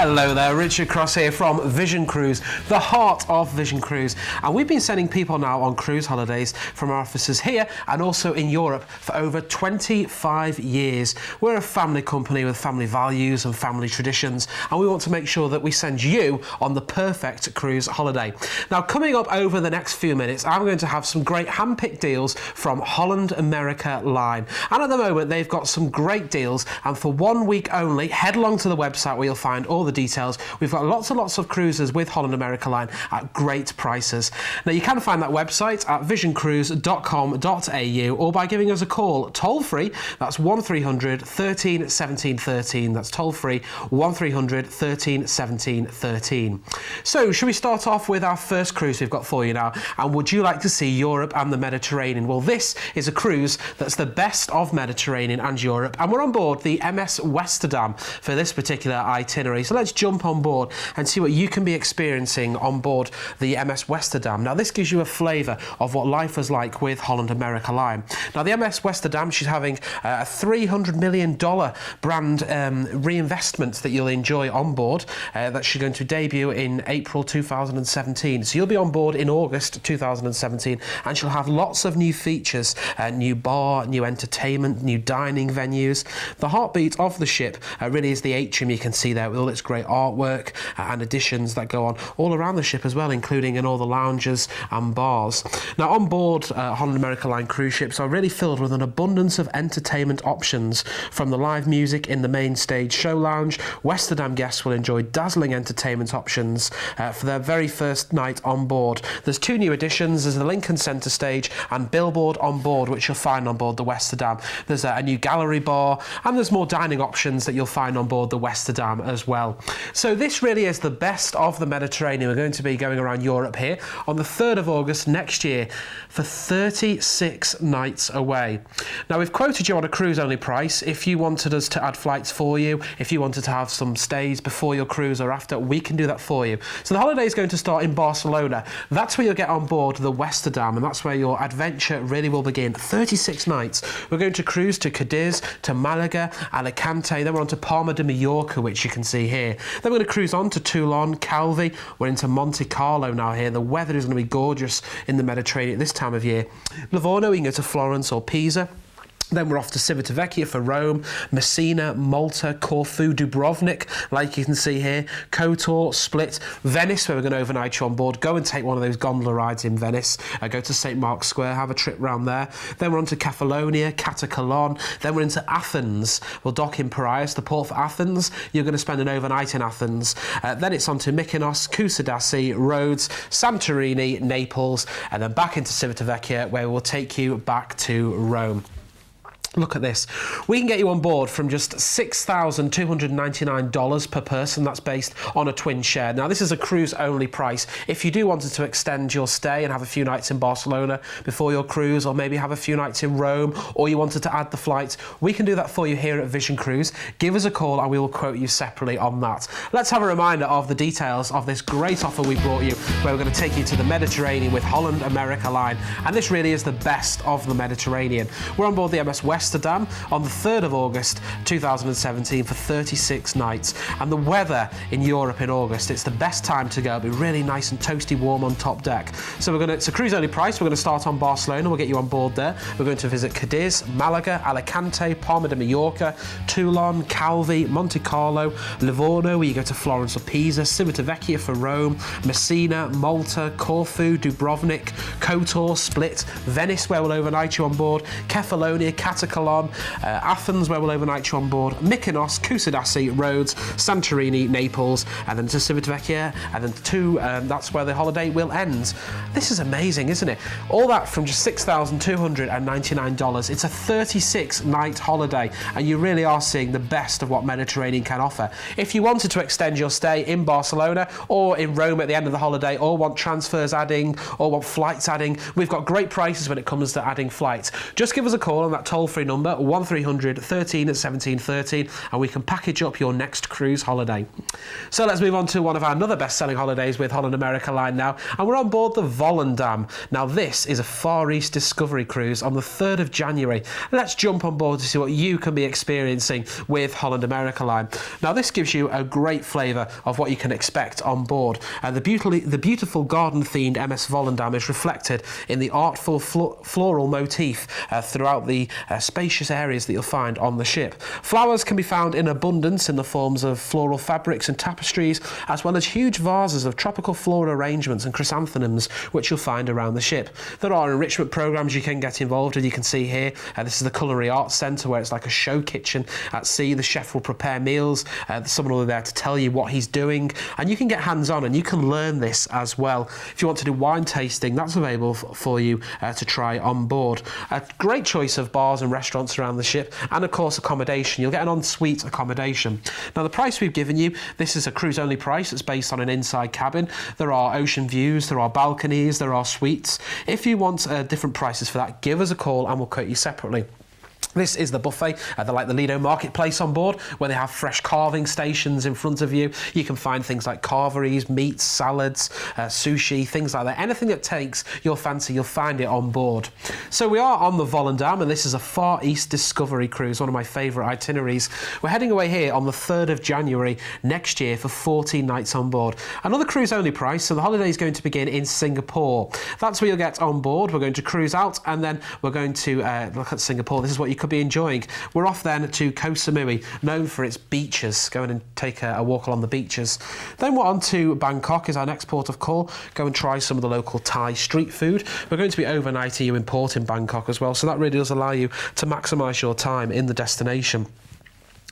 Hello there, Richard Cross here from Vision Cruise, the heart of Vision Cruise. And we've been sending people now on cruise holidays from our offices here and also in Europe for over 25 years. We're a family company with family values and family traditions, and we want to make sure that we send you on the perfect cruise holiday. Now, coming up over the next few minutes, I'm going to have some great hand-picked deals from Holland America Line. And at the moment, they've got some great deals, and for 1 week only, head along to the website where you'll find all the details. We've got lots and lots of cruises with Holland America Line at great prices. Now, you can find that website at visioncruise.com.au or by giving us a call toll free. That's 1300 13 17 13. That's toll free 1300 13 17 13. So, should we start off with our first cruise we've got for you now? And would you like to see Europe and the Mediterranean? Well, this is a cruise that's the best of Mediterranean and Europe, and we're on board the MS Westerdam for this particular itinerary. So let's jump on board and see what you can be experiencing on board the MS Westerdam. Now, this gives you a flavour of what life was like with Holland America Line. Now, the MS Westerdam, she's having a $300 million brand reinvestment that you'll enjoy on board. That she's going to debut in April 2017. So you'll be on board in August 2017, and she'll have lots of new features, new bar, new entertainment, new dining venues. The heartbeat of the ship really is the atrium you can see there with all its great artwork and additions that go on all around the ship as well, including in all the lounges and bars. Now, on board Holland America Line cruise ships are really filled with an abundance of entertainment options. From the live music in the main stage show lounge, Westerdam guests will enjoy dazzling entertainment options for their very first night on board. There's two new additions. There's the Lincoln Centre stage and billboard on board, which you'll find on board the Westerdam. There's a new gallery bar, and there's more dining options that you'll find on board the Westerdam as well. So this really is the best of the Mediterranean. We're going to be going around Europe here on the 3rd of August next year for 36 nights away. Now, we've quoted you on a cruise-only price. If you wanted us to add flights for you, if you wanted to have some stays before your cruise or after, we can do that for you. So the holiday is going to start in Barcelona. That's where you'll get on board the Westerdam, and that's where your adventure really will begin. 36 nights. We're going to cruise to Cadiz, to Malaga, Alicante, then we're on to Palma de Mallorca, which you can see here. Then we're going to cruise on to Toulon, Calvi. We're into Monte Carlo now here. The weather is going to be gorgeous in the Mediterranean at this time of year. Livorno, we can go to Florence or Pisa. Then we're off to Civitavecchia for Rome, Messina, Malta, Corfu, Dubrovnik, like you can see here, Kotor, Split, Venice, where we're going to overnight you on board. Go and take one of those gondola rides in Venice. Go to St. Mark's Square, have a trip round there. Then we're on to Kefalonia, Katakolon. Then we're into Athens. We'll dock in Piraeus, the port for Athens. You're going to spend an overnight in Athens. Then it's on to Mykonos, Kusadasi, Rhodes, Santorini, Naples, and then back into Civitavecchia, where we'll take you back to Rome. Look at this. We can get you on board from just $6,299 per person. That's based on a twin share. Now, this is a cruise-only price. If you do wanted to extend your stay and have a few nights in Barcelona before your cruise, or maybe have a few nights in Rome, or you wanted to add the flights, we can do that for you here at Vision Cruise. Give us a call and we will quote you separately on that. Let's have a reminder of the details of this great offer we brought you, where we're going to take you to the Mediterranean with Holland America Line. And this really is the best of the Mediterranean. We're on board the MS Westerdam on the 3rd of August 2017 for 36 nights. And the weather in Europe in August, it's the best time to go. It'll be really nice and toasty warm on top deck. So it's a cruise only price. We're going to start on Barcelona. We'll get you on board there. We're going to visit Cadiz, Malaga, Alicante, Palma de Mallorca, Toulon, Calvi, Monte Carlo, Livorno, where you go to Florence or Pisa, Civitavecchia for Rome, Messina, Malta, Corfu, Dubrovnik, Kotor, Split, Venice, where we'll overnight you on board, Kefalonia, Katakolon, Athens, where we'll overnight you on board, Mykonos, Kusadasi, Rhodes, Santorini, Naples, and then to Civitavecchia, and then to that's where the holiday will end. This is amazing, isn't it? All that from just $6,299. It's a 36-night holiday, and you really are seeing the best of what Mediterranean can offer. If you wanted to extend your stay in Barcelona or in Rome at the end of the holiday, or want transfers adding, or want flights adding, we've got great prices when it comes to adding flights. Just give us a call on that toll-free toll-free number 1300 13 17 13, and we can package up your next cruise holiday. So let's move on to one of our other best-selling holidays with Holland America Line now, and we're on board the Volendam. Now this is a Far East Discovery cruise on the 3rd of January. Let's jump on board to see what you can be experiencing with Holland America Line. Now this gives you a great flavour of what you can expect on board. The beautiful garden-themed MS Volendam is reflected in the artful floral motif throughout the spacious areas that you'll find on the ship. Flowers can be found in abundance in the forms of floral fabrics and tapestries, as well as huge vases of tropical floral arrangements and chrysanthemums, which you'll find around the ship. There are enrichment programmes you can get involved in. You can see here, this is the Culinary Arts Centre, where it's like a show kitchen at sea. The chef will prepare meals, someone will be there to tell you what he's doing, and you can get hands-on and you can learn this as well. If you want to do wine tasting, that's available for you to try on board. A great choice of bars and restaurants around the ship, and of course accommodation. You'll get an ensuite accommodation. Now the price we've given you, this is a cruise-only price. It's based on an inside cabin. There are ocean views, there are balconies, there are suites. If you want different prices for that, give us a call and we'll quote you separately. This is the buffet. They're like the Lido Marketplace on board, where they have fresh carving stations in front of you. You can find things like carveries, meats, salads, sushi, things like that. Anything that takes your fancy, you'll find it on board. So we are on the Volendam, and this is a Far East Discovery cruise, one of my favourite itineraries. We're heading away here on the 3rd of January next year for 14 nights on board. Another cruise-only price, so the holiday is going to begin in Singapore. That's where you'll get on board. We're going to cruise out, and then we're going to look at Singapore. This is what you could be enjoying. We're off then to Koh Samui, known for its beaches. Go in and take a walk along the beaches. Then we're on to Bangkok, is our next port of call. Go and try some of the local Thai street food. We're going to be overnighting you in port in Bangkok as well, so that really does allow you to maximise your time in the destination.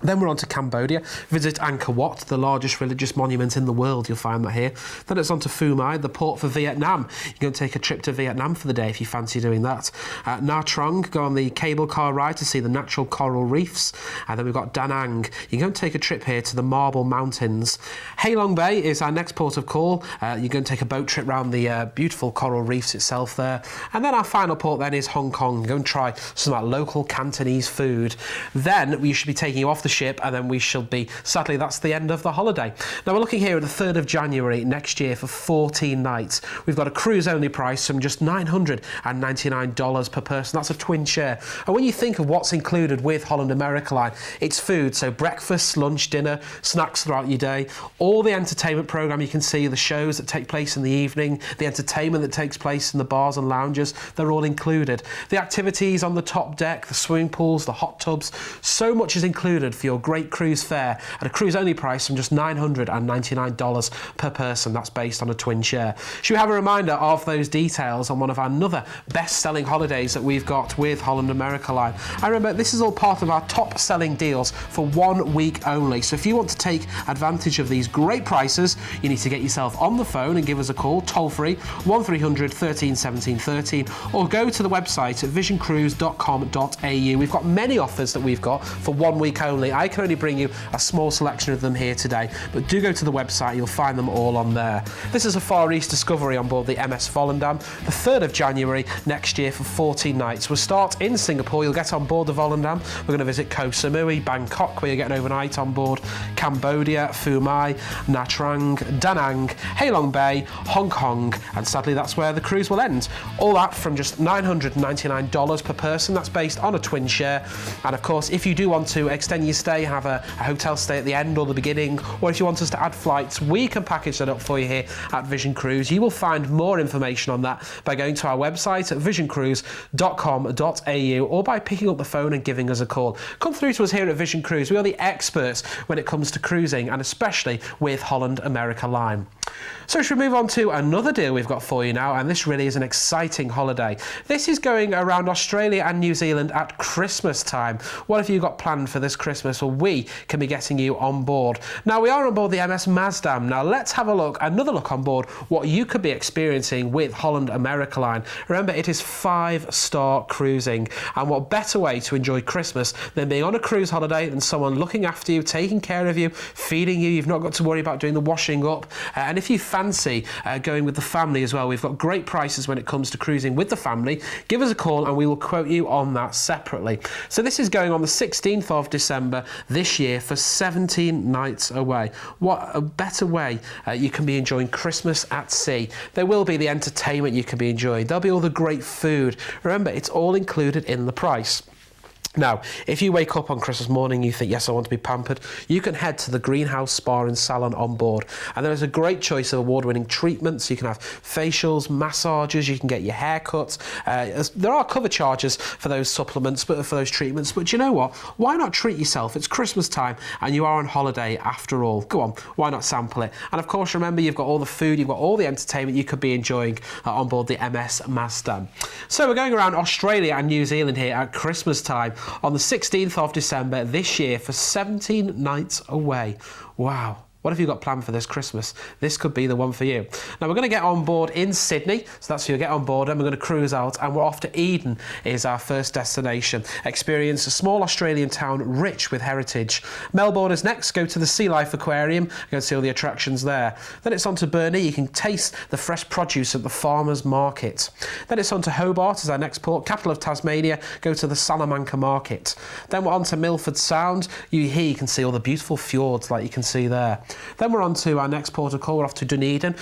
Then we're on to Cambodia. Visit Angkor Wat, the largest religious monument in the world. You'll find that here. Then it's on to Phu Mai, the port for Vietnam. You can take a trip to Vietnam for the day if you fancy doing that. Nha Trang, go on the cable car ride to see the natural coral reefs. And then we've got Da Nang. You can go and take a trip here to the Marble Mountains. Ha Long Bay is our next port of call. You're going to take a boat trip around the beautiful coral reefs itself there. And then our final port then is Hong Kong. Go and try some of that local Cantonese food. Then we should be taking you off the ship, and then we shall be, sadly that's the end of the holiday. Now we're looking here at the 3rd of January next year for 14 nights. We've got a cruise only price from just $999 per person. That's a twin share. And when you think of what's included with Holland America Line, it's food, so breakfast, lunch, dinner, snacks throughout your day, all the entertainment programme you can see, the shows that take place in the evening, the entertainment that takes place in the bars and lounges, they're all included. The activities on the top deck, the swimming pools, the hot tubs, so much is included for your great cruise fare at a cruise only price from just $999 per person. That's based on a twin share. Should we have a reminder of those details on one of our other best-selling holidays that we've got with Holland America Line? I remember this is all part of our top-selling deals for 1 week only. So if you want to take advantage of these great prices, you need to get yourself on the phone and give us a call, toll-free, 1300 13 17 13, or go to the website at visioncruise.com.au. We've got many offers that we've got for 1 week only. I can only bring you a small selection of them here today, but do go to the website, you'll find them all on there. This is a Far East Discovery on board the MS Volendam, the 3rd of January next year for 14 nights. We'll start in Singapore. You'll get on board the Volendam. We're going to visit Koh Samui, Bangkok, where you're getting overnight on board, Cambodia, Phu Mai, Nha Trang, Da Nang, Ha Long Bay, Hong Kong, and sadly that's where the cruise will end. All that from just $999 per person. That's based on a twin share. And of course, if you do want to extend your stay, have a hotel stay at the end or the beginning, or if you want us to add flights, we can package that up for you here at Vision Cruise. You will find more information on that by going to our website at visioncruise.com.au or by picking up the phone and giving us a call. Come through to us here at Vision Cruise. We are the experts when it comes to cruising, and especially with Holland America Line. So should we move on to another deal we've got for you now, and this really is an exciting holiday. This is going around Australia and New Zealand at Christmas time. What have you got planned for this Christmas? Well, we can be getting you on board. Now we are on board the MS Mazdam. Now let's have another look on board what you could be experiencing with Holland America Line. Remember, it is 5-star cruising, and what better way to enjoy Christmas than being on a cruise holiday than someone looking after you, taking care of you, feeding you. You've not got to worry about doing the washing up, and if you fancy going with the family as well, we've got great prices when it comes to cruising with the family. Give us a call and we will quote you on that separately. So this is going on the 16th of December this year for 17 nights away. What a better way you can be enjoying Christmas at sea. There will be the entertainment you can be enjoying. There'll be all the great food. Remember, it's all included in the price. Now, if you wake up on Christmas morning, you think, yes, I want to be pampered, you can head to the Greenhouse Spa and Salon on board. And there is a great choice of award-winning treatments. You can have facials, massages, you can get your hair cut. There are cover charges for those supplements, but for those treatments. But you know what? Why not treat yourself? It's Christmas time and you are on holiday after all. Go on, why not sample it? And of course, remember, you've got all the food, you've got all the entertainment you could be enjoying on board the MS Mazdam. So we're going around Australia and New Zealand here at Christmas time on the 16th of December this year for 17 nights away. Wow. What have you got planned for this Christmas? This could be the one for you. Now, we're going to get on board in Sydney, so that's who you get on board, and we're going to cruise out, and we're off to Eden is our first destination. Experience a small Australian town rich with heritage. Melbourne is next. Go to the Sea Life Aquarium, go and see all the attractions there. Then it's on to Burnie. You can taste the fresh produce at the farmers market. Then it's on to Hobart as our next port, capital of Tasmania. Go to the Salamanca market. Then we're on to Milford Sound. Here you can see all the beautiful fjords like you can see there. Then we're on to our next port of call. We're off to Dunedin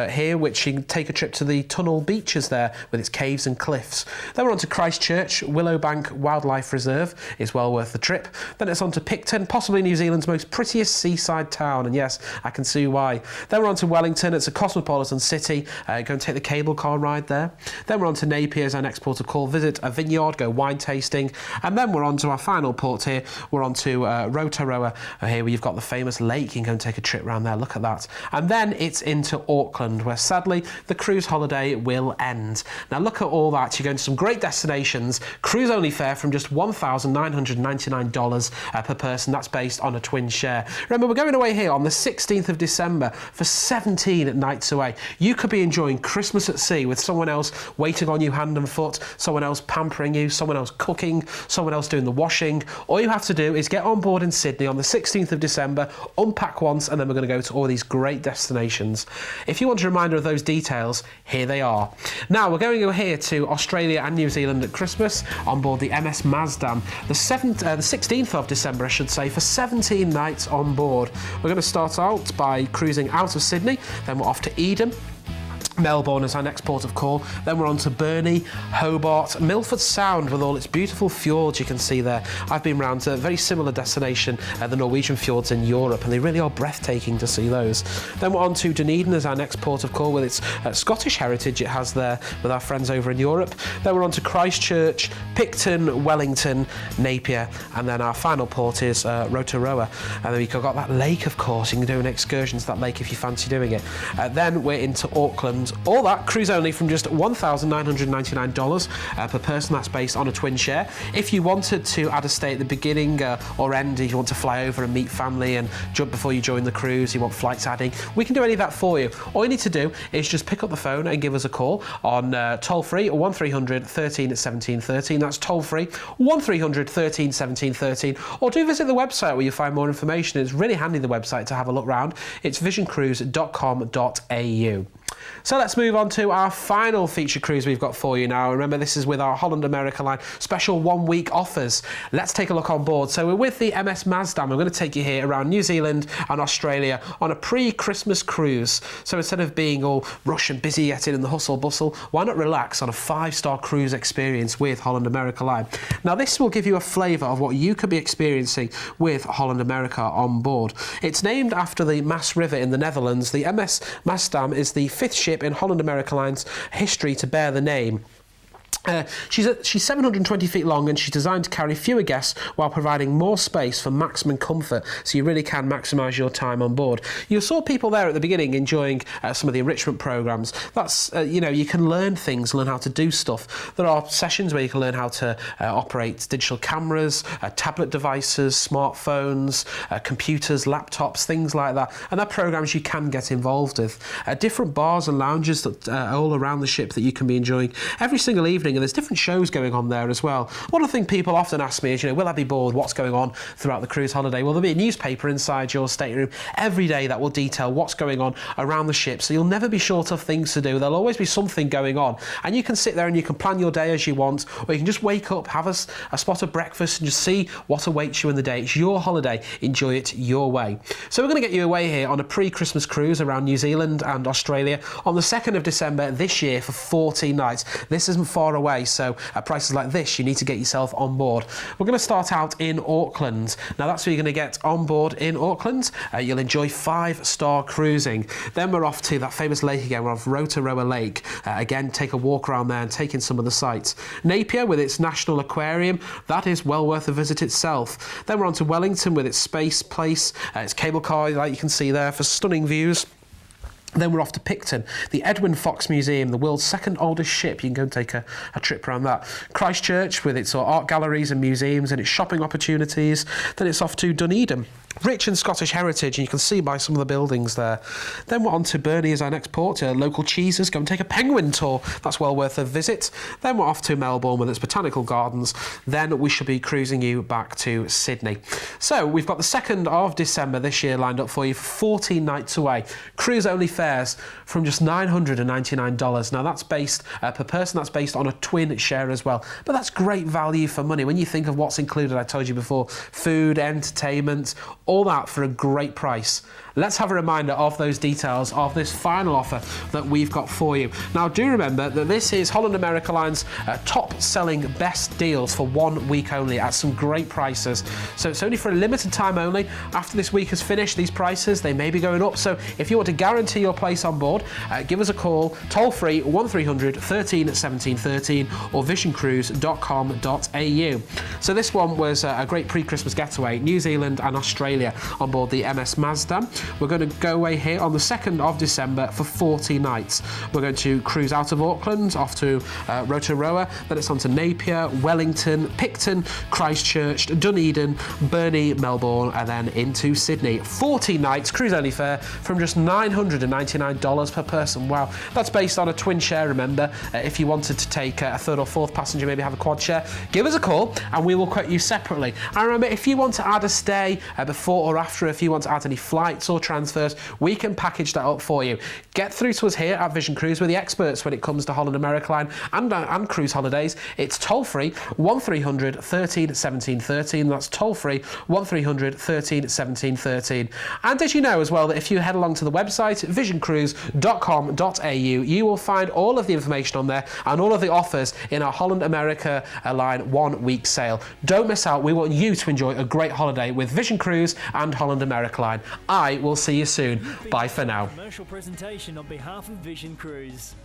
here, which you can take a trip to the Tunnel Beaches there with its caves and cliffs. Then we're on to Christchurch. Willowbank Wildlife Reserve is well worth the trip. Then it's on to Picton, possibly New Zealand's most prettiest seaside town, and yes, I can see why. Then we're on to Wellington. It's a cosmopolitan city. Go and take the cable car ride there. Then we're on to Napier as our next port of call. Visit a vineyard, go wine tasting. And then we're on to our final port here. We're on to Rotorua here, where you've got the famous lake. You can go and take a trip around there, look at that. And then it's into Auckland, where sadly the cruise holiday will end. Now look at all that. You're going to some great destinations, cruise only fare from just $1,999 per person. That's based on a twin share. Remember, we're going away here on the 16th of December for 17 nights away. You could be enjoying Christmas at sea with someone else waiting on you hand and foot, someone else pampering you, someone else cooking, someone else doing the washing. All you have to do is get on board in Sydney on the 16th of December, unpack once, and then we're going to go to all these great destinations. If you want a reminder of those details, here they are. Now, we're going over here to Australia and New Zealand at Christmas on board the MS Mazdam, the 16th of December, I should say, for 17 nights on board. We're going to start out by cruising out of Sydney, then we're off to Eden. Melbourne is our next port of call. Then we're on to Burnie, Hobart, Milford Sound with all its beautiful fjords you can see there. I've been round to a very similar destination, the Norwegian fjords in Europe, and they really are breathtaking to see those. Then we're on to Dunedin as our next port of call with its Scottish heritage it has there with our friends over in Europe. Then we're on to Christchurch, Picton, Wellington, Napier, and then our final port is Rotorua. And then we've got that lake, of course. You can do an excursion to that lake if you fancy doing it. Then we're into Auckland. All that, cruise only from just $1,999 per person. That's based on a twin share. If you wanted to add a stay at the beginning or end, if you want to fly over and meet family and jump before you join the cruise, you want flights adding, we can do any of that for you. All you need to do is just pick up the phone and give us a call on toll-free 1300 13 17 13. That's toll-free 1300 13 17 13. Or do visit the website where you find more information. It's really handy, the website, to have a look round. It's visioncruise.com.au. So let's move on to our final feature cruise we've got for you now. Remember, this is with our Holland America Line special 1 week offers. Let's take a look on board. So we're with the MS Mazdam. We're going to take you here around New Zealand and Australia on a pre-Christmas cruise. So instead of being all rush and busy getting in the hustle bustle, why not relax on a 5-star cruise experience with Holland America Line? Now, this will give you a flavour of what you could be experiencing with Holland America on board. It's named after the Maas River in the Netherlands. The MS Mazdam is the 5th ship in Holland America Line's history to bear the name. She's 720 feet long, and she's designed to carry fewer guests while providing more space for maximum comfort, so you really can maximise your time on board. You saw people there at the beginning enjoying some of the enrichment programmes. That's, you can learn things, learn how to do stuff. There are sessions where you can learn how to operate digital cameras, tablet devices, smartphones, computers, laptops, things like that. And they're programmes you can get involved with. Different bars and lounges that all around the ship that you can be enjoying. Every single evening evening, and there's different shows going on there as well. One of the things people often ask me is, will I be bored? What's going on throughout the cruise holiday? Well, there'll be a newspaper inside your stateroom every day that will detail what's going on around the ship, so you'll never be short of things to do. There'll always be something going on, and you can sit there and you can plan your day as you want, or you can just wake up, have a spot of breakfast, and just see what awaits you in the day. It's your holiday. Enjoy it your way. So we're going to get you away here on a pre-Christmas cruise around New Zealand and Australia on the 2nd of December this year for 14 nights. This isn't far away, so at prices like this, you need to get yourself on board. We're going to start out in Auckland. Now, that's where you're going to get on board in Auckland. You'll enjoy 5-star cruising. Then we're off to that famous lake again. We're off Rotorua Lake. Again, take a walk around there and take in some of the sights. Napier with its National Aquarium. That is well worth a visit itself. Then we're on to Wellington with its Space Place. Its cable car, like you can see there, for stunning views. Then we're off to Picton, the Edwin Fox Museum, the world's second oldest ship. You can go and take a trip around that. Christchurch with its art galleries and museums and its shopping opportunities. Then it's off to Dunedin. Rich in Scottish heritage, and you can see by some of the buildings there. Then we're on to Burnie as our next port. Local cheeses. Go and take a penguin tour. That's well worth a visit. Then we're off to Melbourne with its botanical gardens. Then we shall be cruising you back to Sydney. So we've got the 2nd of December this year lined up for you for 14 nights away. Cruise-only fares from just $999. Now that's based per person. That's based on a twin share as well. But that's great value for money when you think of what's included. I told you before: food, entertainment, all that for a great price. Let's have a reminder of those details of this final offer that we've got for you. Now, do remember that this is Holland America Line's top-selling best deals for 1 week only at some great prices. So it's only for a limited time only. After this week has finished, these prices, they may be going up. So if you want to guarantee your place on board, give us a call, toll-free 1300 13 17 13 or visioncruise.com.au. So this one was a great pre-Christmas getaway, New Zealand and Australia on board the MS Mazda. We're going to go away here on the 2nd of December for 40 nights. We're going to cruise out of Auckland, off to Rotorua, then it's on to Napier, Wellington, Picton, Christchurch, Dunedin, Burnie, Melbourne, and then into Sydney. 40 nights, cruise-only fare from just $999 per person. Wow, that's based on a twin share, remember. If you wanted to take a 3rd or 4th passenger, maybe have a quad share, give us a call and we will quote you separately. And remember, if you want to add a stay before or after, if you want to add any flights or transfers, we can package that up for you. Get through to us here at Vision Cruise. We're the experts when it comes to Holland America Line and cruise holidays. It's toll-free 1300 13 17 13. That's toll-free 1300 13 17 13. And as you know as well, that if you head along to the website visioncruise.com.au, you will find all of the information on there and all of the offers in our Holland America Line 1 week sale. Don't miss out. We want you to enjoy a great holiday with Vision Cruise and Holland America Line. I will see you soon. Bye for now. Commercial presentation on behalf of Vision Cruise.